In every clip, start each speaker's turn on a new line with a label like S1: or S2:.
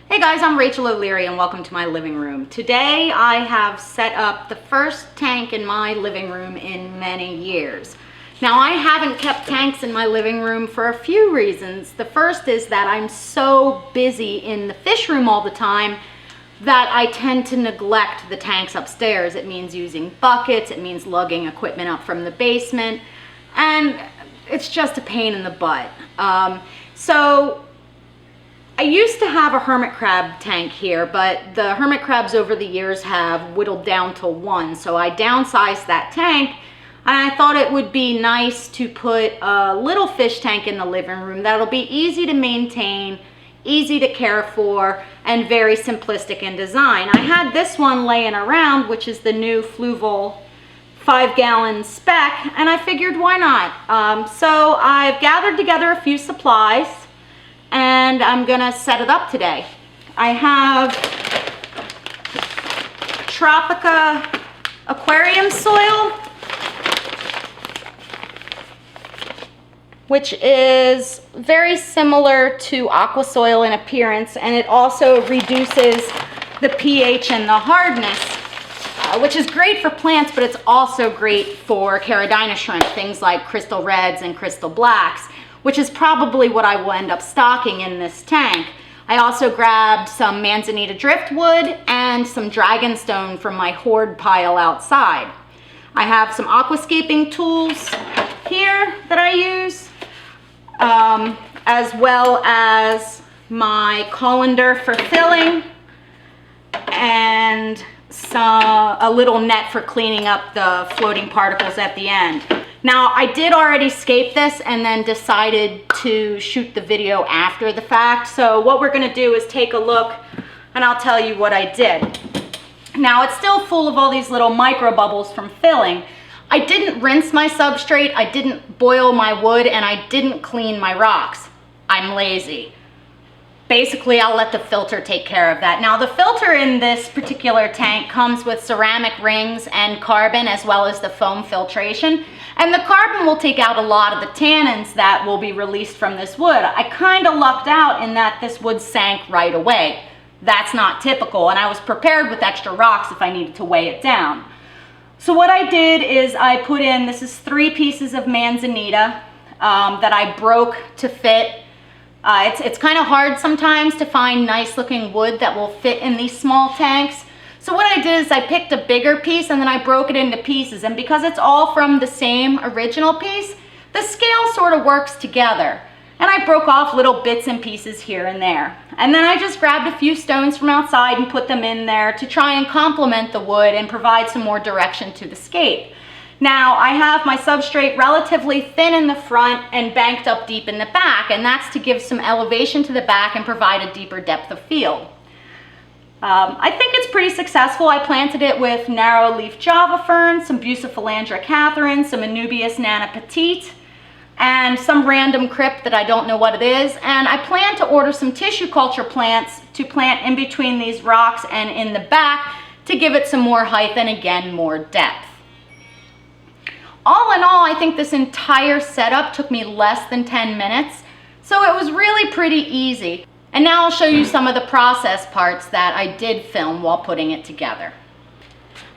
S1: Hey guys, I'm Rachel O'Leary and welcome to my living room. Today I have set up the first tank in my living room in many years. Now I haven't kept tanks in my living room for a few reasons. The first is that I'm so busy in the fish room all the time that I tend to neglect the tanks upstairs. It means using buckets, it means lugging equipment up from the basement, and it's just a pain in the butt. So I used to have a hermit crab tank here, but the hermit crabs over the years have whittled down to one. So I downsized that tank, and I thought it would be nice to put a little fish tank in the living room that'll be easy to maintain, easy to care for, and very simplistic in design. I had this one laying around, which is the new Fluval 5-gallon Spec, and I figured why not? So I've gathered together a few supplies and I'm gonna set it up today. I have Tropica aquarium soil, which is very similar to aqua soil in appearance, and it also reduces the pH and the hardness, which is great for plants, but it's also great for Caridina shrimp, things like crystal reds and crystal blacks, which is probably what I will end up stocking in this tank. I also grabbed some manzanita driftwood and some dragonstone from my hoard pile outside. I have some aquascaping tools here that I use, as well as my colander for filling and a little net for cleaning up the floating particles at the end. Now, I did already scape this and then decided to shoot the video after the fact. So what we're gonna do is take a look and I'll tell you what I did. Now, it's still full of all these little micro bubbles from filling. I didn't rinse my substrate, I didn't boil my wood, and I didn't clean my rocks. I'm lazy. Basically, I'll let the filter take care of that. Now, the filter in this particular tank comes with ceramic rings and carbon, as well as the foam filtration. And the carbon will take out a lot of the tannins that will be released from this wood. I kind of lucked out in that this wood sank right away. That's not typical, and I was prepared with extra rocks if I needed to weigh it down. So what I did is I put in, this is 3 pieces of manzanita that I broke to fit. It's kind of hard sometimes to find nice looking wood that will fit in these small tanks. So what I did is I picked a bigger piece and then I broke it into pieces. And because it's all from the same original piece, the scale sort of works together. And I broke off little bits and pieces here and there. And then I just grabbed a few stones from outside and put them in there to try and complement the wood and provide some more direction to the scape. Now, I have my substrate relatively thin in the front and banked up deep in the back, and that's to give some elevation to the back and provide a deeper depth of field. I think it's pretty successful. I planted it with narrow leaf java fern, some Bucephalandra Catherine, some Anubias nana petite, and some random crypt that I don't know what it is. And I plan to order some tissue culture plants to plant in between these rocks and in the back to give it some more height and again more depth. All in all, I think this entire setup took me less than 10 minutes, so it was really pretty easy. And now I'll show you some of the process parts that I did film while putting it together.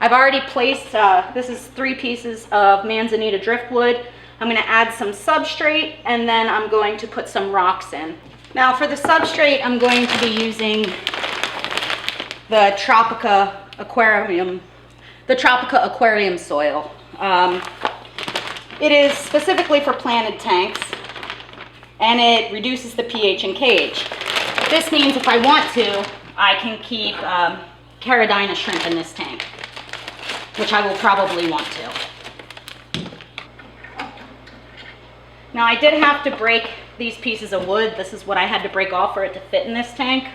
S1: I've already placed, this is 3 pieces of manzanita driftwood. I'm gonna add some substrate and then I'm going to put some rocks in. Now for the substrate, I'm going to be using the Tropica aquarium soil. It is specifically for planted tanks and it reduces the pH and KH. This means if I want to, I can keep Caridina shrimp in this tank, which I will probably want to. Now I did have to break these pieces of wood. This is what I had to break off for it to fit in this tank.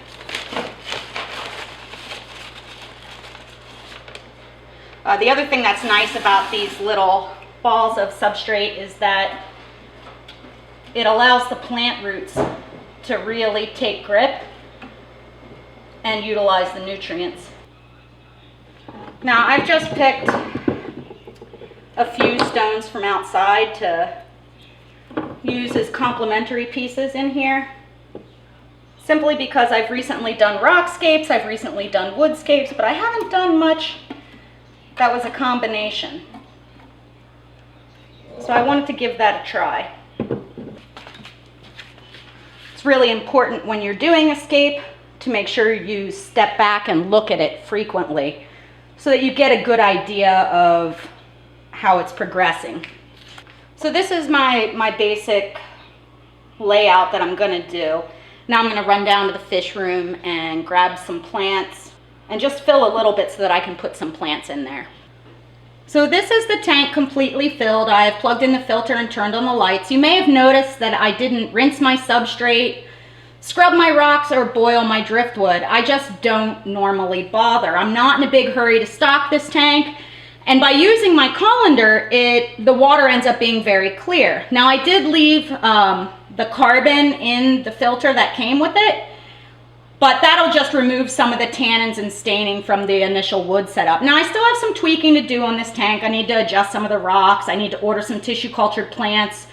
S1: The other thing that's nice about these little balls of substrate is that it allows the plant roots to really take grip and utilize the nutrients. Now I've just picked a few stones from outside to use as complementary pieces in here. simply because I've recently done rockscapes, I've recently done woodscapes, but I haven't done much that was a combination. So I wanted to give that a try. It's really important when you're doing a scape to make sure you step back and look at it frequently so that you get a good idea of how it's progressing. So this is my basic layout that I'm going to do. Now I'm going to run down to the fish room and grab some plants and just fill a little bit so that I can put some plants in there. So this is the tank completely filled. I have plugged in the filter and turned on the lights. You may have noticed that I didn't rinse my substrate, scrub my rocks, or boil my driftwood. I just don't normally bother. I'm not in a big hurry to stock this tank. And by using my colander, the water ends up being very clear. Now I did leave the carbon in the filter that came with it, but that'll just remove some of the tannins and staining from the initial wood setup. Now I still have some tweaking to do on this tank. I need to adjust some of the rocks. I need to order some tissue cultured plants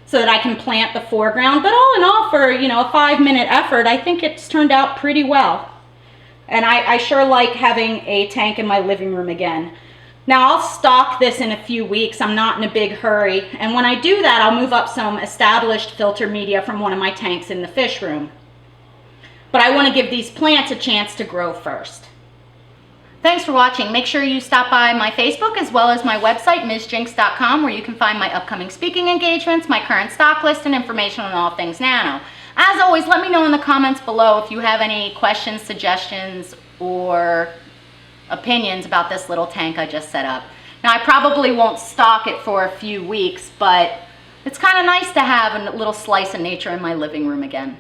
S1: so that I can plant the foreground. But all in all, for a 5-minute effort, I think it's turned out pretty well. And I sure like having a tank in my living room again. Now I'll stock this in a few weeks. I'm not in a big hurry. And when I do that, I'll move up some established filter media from one of my tanks in the fish room. But I want to give these plants a chance to grow first. Thanks for watching. Make sure you stop by my Facebook as well as my website, MsJinx.com, where you can find my upcoming speaking engagements, my current stock list, and information on all things nano. As always, let me know in the comments below if you have any questions, suggestions, or opinions about this little tank I just set up. Now I probably won't stock it for a few weeks, but it's kind of nice to have a little slice of nature in my living room again.